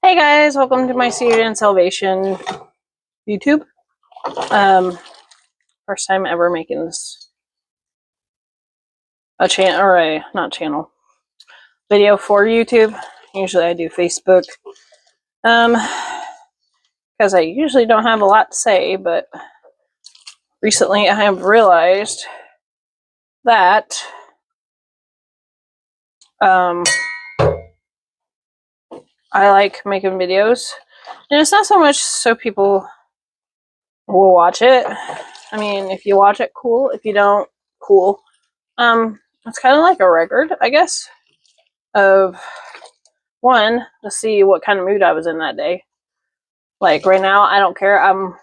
Hey guys, welcome to my Seated in Salvation YouTube. First time ever making this video for YouTube. Usually I do Facebook. Because I usually don't have a lot to say, but recently I have realized that I like making videos, and it's not so much so people will watch it. I mean, if you watch it, cool. If you don't, cool. It's kind of like a record, I guess, of one, to see what kind of mood I was in that day. Like right now, I don't care. I'm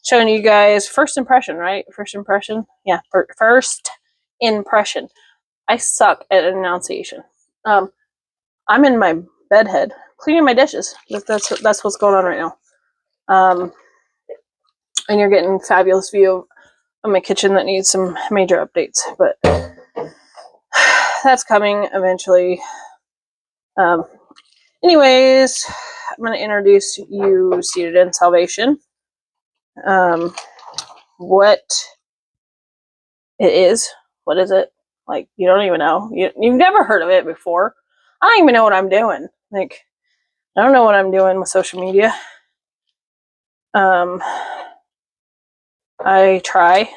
showing you guys first impression, right? First impression? Yeah, first impression. I suck at enunciation. I'm in my bedhead cleaning my dishes. That's what's going on right now. And you're getting a fabulous view of my kitchen that needs some major updates, but that's coming eventually. Anyways, I'm going to introduce you Seated in Salvation. What it is. What is it? Like, you don't even know. You've never heard of it before. I don't even know what I'm doing. Like, I don't know what I'm doing with social media. I try.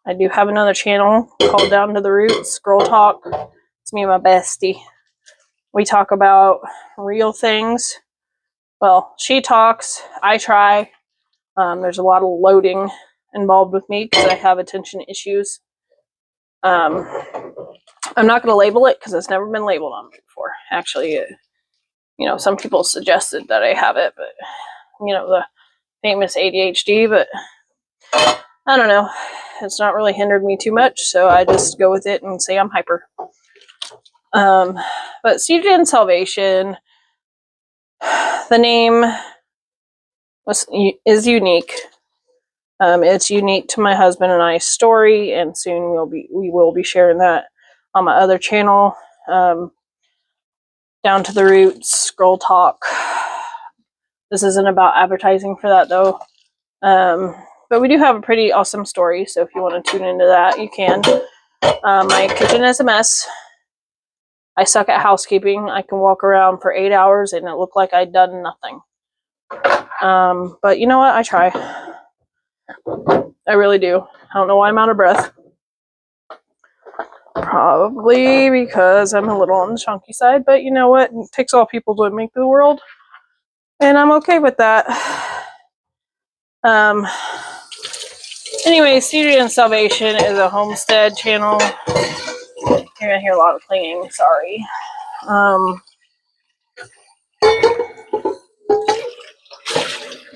I do have another channel called Down to the Roots, Girl Talk. It's me and my bestie. We talk about real things. Well, she talks, I try. There's a lot of loading involved with me because I have attention issues. I'm not going to label it because it's never been labeled on me before. Actually, some people suggested that I have it, but, the famous ADHD, but I don't know. It's not really hindered me too much, so I just go with it and say I'm hyper. But Seated in Salvation, the name is unique. It's unique to my husband and I's story, and soon we will be sharing that on my other channel, Down to the Roots, Girl Talk. This isn't about advertising for that though. But we do have a pretty awesome story, so if you want to tune into that, you can. My kitchen is a mess. I suck at housekeeping. I can walk around for 8 hours and it looked like I'd done nothing. But you know what? I try. I really do. I don't know why I'm out of breath. Probably because I'm a little on the chunky side, but you know what? It takes all people to make the world, and I'm okay with that. Anyway, Seated in Salvation is a homestead channel. You're gonna hear a lot of cleaning, sorry.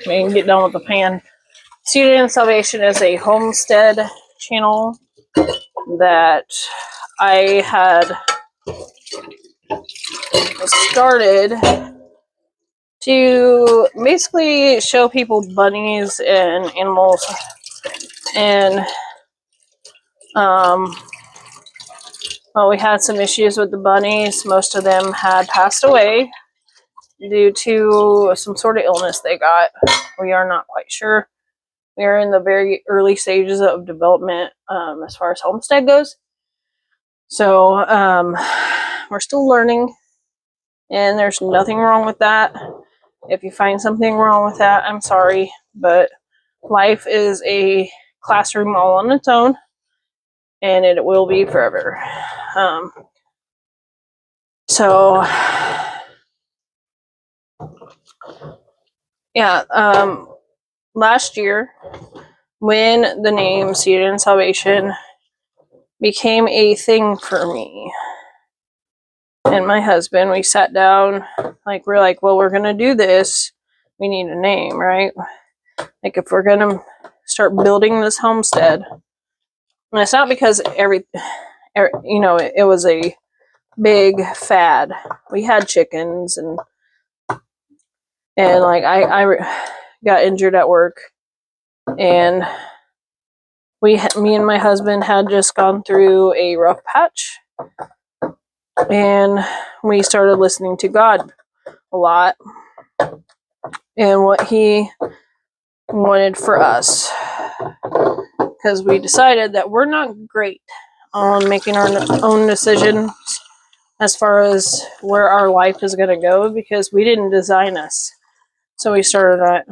Maybe get done with the pan. Seated in Salvation is a homestead channel that I had started to basically show people bunnies and animals. And well, we had some issues with the bunnies. Most of them had passed away due to some sort of illness they got. We are not quite sure. We are in the very early stages of development as far as homestead goes. So we're still learning, and there's nothing wrong with that. If you find something wrong with that, I'm sorry, but life is a classroom all on its own, and it will be forever. Last year, when the name Seated in Salvation became a thing for me and my husband, we sat down, we're like, well, we're gonna do this, we need a name, right? Like, if we're gonna start building this homestead, and it's not because it was a big fad. We had chickens, and I got injured at work, and me and my husband had just gone through a rough patch, and we started listening to God. a lot and what he wanted for us, because we decided that we're not great on making our own decisions as far as where our life is going to go, because we didn't design us. So we started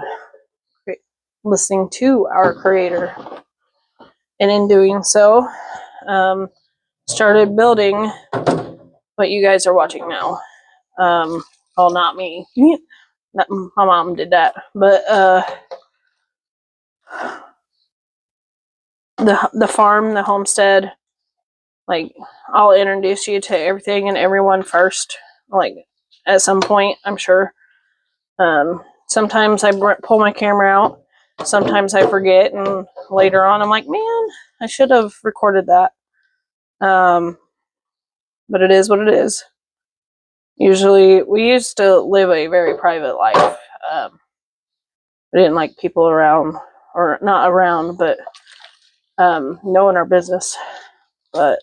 listening to our creator, and in doing so, started building what you guys are watching now. Well, not me. My mom did that, but the farm, the homestead, like, I'll introduce you to everything and everyone first, like, at some point, I'm sure. Sometimes I pull my camera out, sometimes I forget, and later on I'm like, man, I should have recorded that. But it is what it is. Usually, we used to live a very private life. We didn't like people around, or not around, but knowing our business. But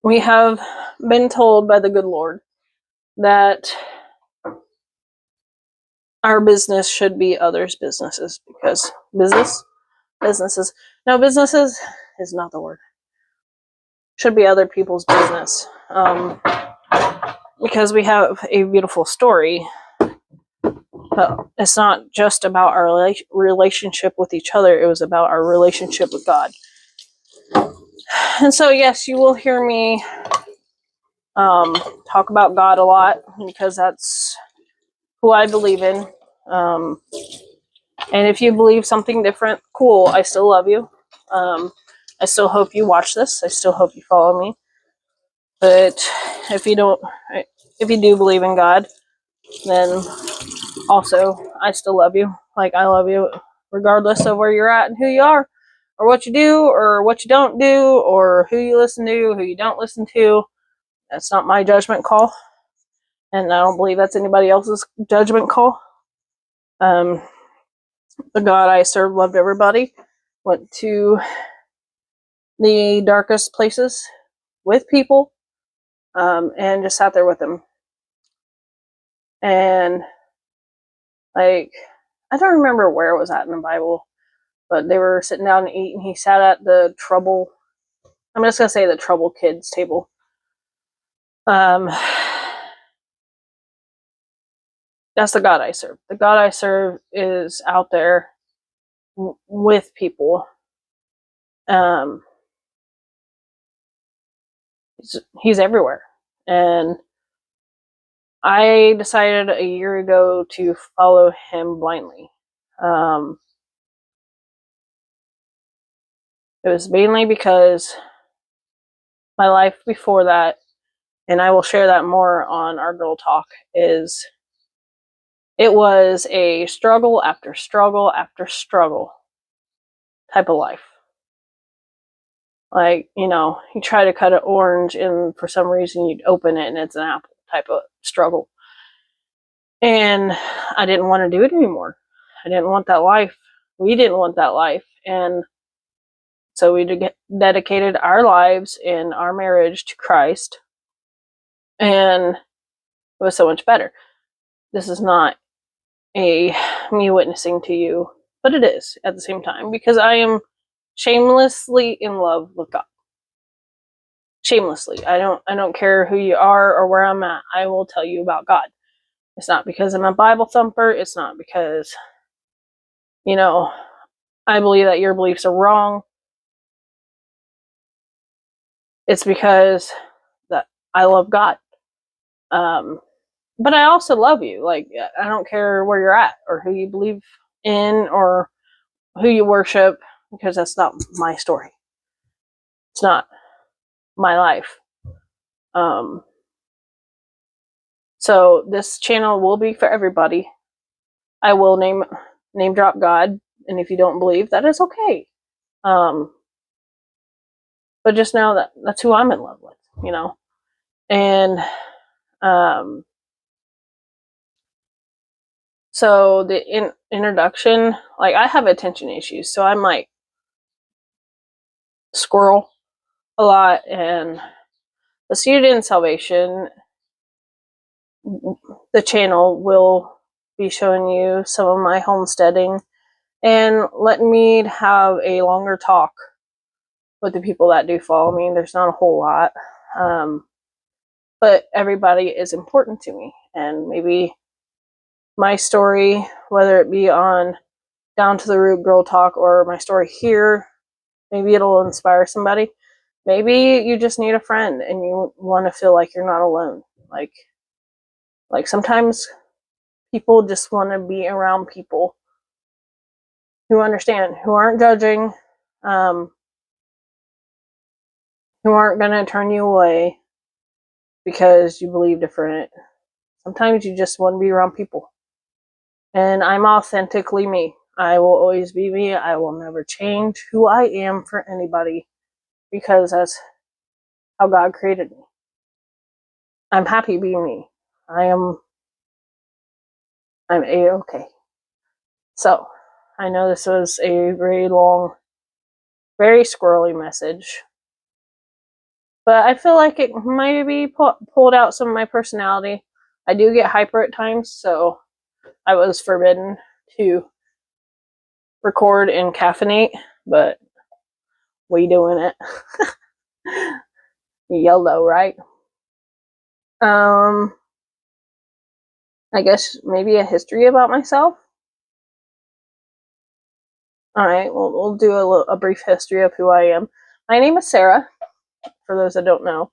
we have been told by the good Lord that our business should be others' businesses, because businesses is not the word. Should be other people's business. Because we have a beautiful story, but it's not just about our relationship with each other, it was about our relationship with God. And so, yes, you will hear me talk about God a lot, because that's who I believe in. And if you believe something different, cool, I still love you. I still hope you watch this. I still hope you follow me. But if you do believe in God, then also I still love you. Like, I love you regardless of where you're at and who you are, or what you do, or what you don't do, or who you listen to, who you don't listen to. That's not my judgment call, and I don't believe that's anybody else's judgment call. The God I serve loved everybody, went to the darkest places with people, and just sat there with them. And, like, I don't remember where it was at in the Bible, but they were sitting down to eat, and he sat at the trouble, I'm just going to say the trouble kids table. That's the God I serve. The God I serve is out there with people. He's everywhere. And I decided a year ago to follow him blindly. It was mainly because my life before that, and I will share that more on our Girl Talk, it was a struggle after struggle after struggle type of life. Like, you try to cut an orange, and for some reason you'd open it and it's an apple type of struggle. And I didn't want to do it anymore. I didn't want that life. We didn't want that life. And so we dedicated our lives and our marriage to Christ. And it was so much better. This is not me witnessing to you, but it is at the same time, because I am shamelessly in love with God. Shamelessly. I don't care who you are or where I'm at. I will tell you about God. It's not because I'm a Bible thumper. It's not because, I believe that your beliefs are wrong. It's because that I love God. But I also love you. Like, I don't care where you're at or who you believe in or who you worship, because that's not my story. It's not my life. So this channel will be for everybody. I will name drop God, and if you don't believe, that is okay. But just know that that's who I'm in love with, And so the introduction, like, I have attention issues, so I'm like squirrel a lot. And the Student in Salvation the channel will be showing you some of my homesteading and letting me have a longer talk with the people that do follow me. There's not a whole lot, but everybody is important to me, and maybe my story, whether it be on Down to the Root Girl Talk or my story here, maybe it'll inspire somebody. Maybe you just need a friend and you want to feel like you're not alone. Like sometimes people just want to be around people who understand, who aren't judging, who aren't going to turn you away because you believe different. Sometimes you just want to be around people. And I'm authentically me. I will always be me. I will never change who I am for anybody because that's how God created me. I'm happy being me. I'm A-okay. So, I know this was a very long, very squirrely message, but I feel like it maybe pulled out some of my personality. I do get hyper at times, so I was forbidden to record and caffeinate, but we doing it. YOLO, right? I guess maybe a history about myself. All right, we'll do a brief history of who I am. My name is Sarah, for those that don't know.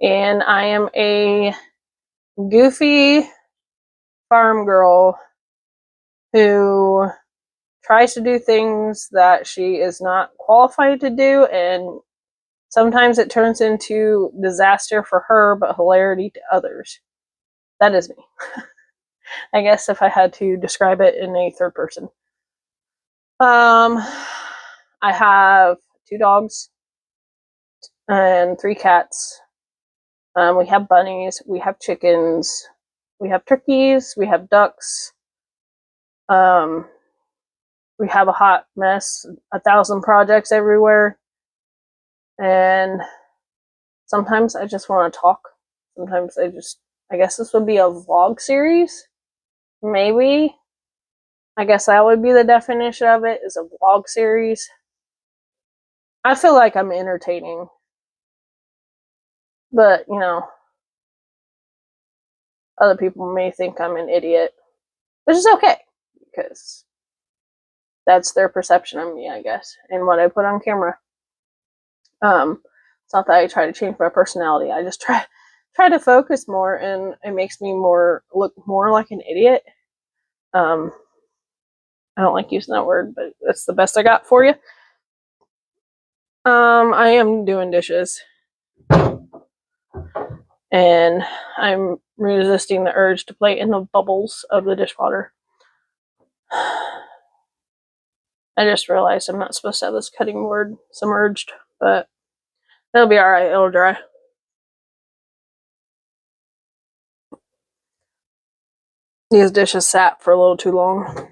And I am a goofy farm girl who tries to do things that she is not qualified to do, and sometimes it turns into disaster for her, but hilarity to others. That is me. I guess if I had to describe it in a third person. I have 2 dogs and 3 cats. We have bunnies, we have chickens, we have turkeys, we have ducks. We have a hot mess, 1,000 projects everywhere. And sometimes I just want to talk. Sometimes I guess this would be a vlog series. Maybe. I guess that would be the definition of it, is a vlog series. I feel like I'm entertaining. But, you know, other people may think I'm an idiot. Which is okay, because that's their perception of me, I guess, and what I put on camera. It's not that I try to change my personality. I just try to focus more, and it makes me look more like an idiot. I don't like using that word, but that's the best I got for you. I am doing dishes, and I'm resisting the urge to play in the bubbles of the dishwater. I just realized I'm not supposed to have this cutting board submerged, but it'll be alright, it'll dry. These dishes sat for a little too long.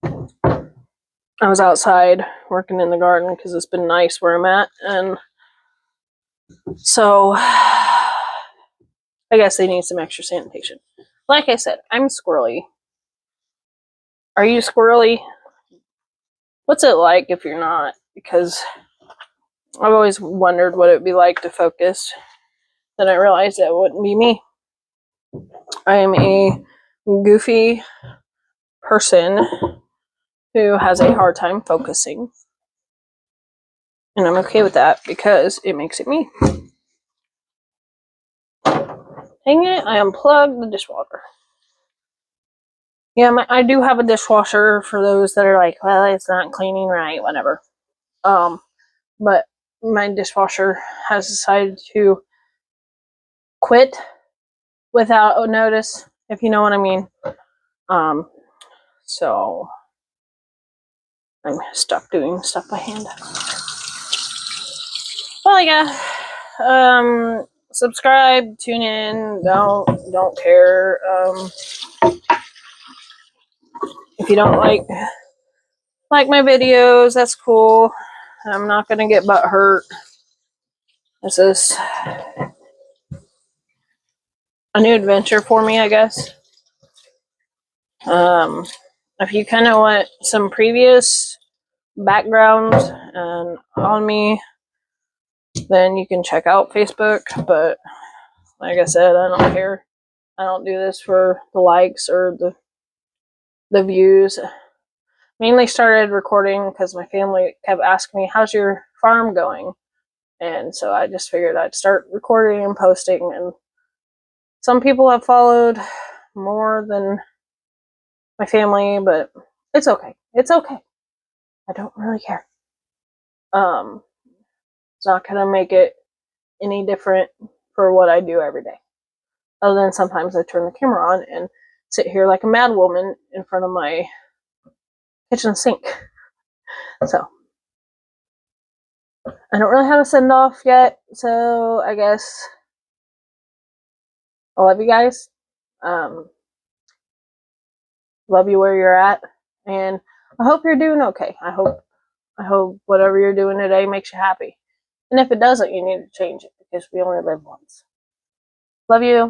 I was outside working in the garden because it's been nice where I'm at, and so I guess they need some extra sanitation. Like I said, I'm squirrely. Are you squirrely? What's it like if you're not? Because I've always wondered what it would be like to focus. Then I realized that wouldn't be me. I am a goofy person who has a hard time focusing. And I'm okay with that because it makes it me. Dang it, I unplugged the dishwasher. Yeah, I do have a dishwasher for those that are like, well, it's not cleaning right, whatever. But my dishwasher has decided to quit without a notice, if you know what I mean. So I'm stuck doing stuff by hand. Well, yeah. Subscribe, tune in, don't care. If you don't like my videos, that's cool. I'm not gonna get butt hurt. This is a new adventure for me, I guess. If you kind of want some previous background and on me, then you can check out Facebook. But like I said, I don't care. I don't do this for the likes or the views. Mainly started recording because my family kept asking me, "How's your farm going?" And so I just figured I'd start recording and posting. And some people have followed more than my family, but it's okay. It's okay. I don't really care. It's not gonna make it any different for what I do every day. Other than sometimes I turn the camera on and sit here like a mad woman in front of my kitchen sink. So I don't really have a send off yet, so I guess I love you guys. Love you where you're at, and I hope you're doing okay. I hope whatever you're doing today makes you happy. And if it doesn't, you need to change it because we only live once. Love you.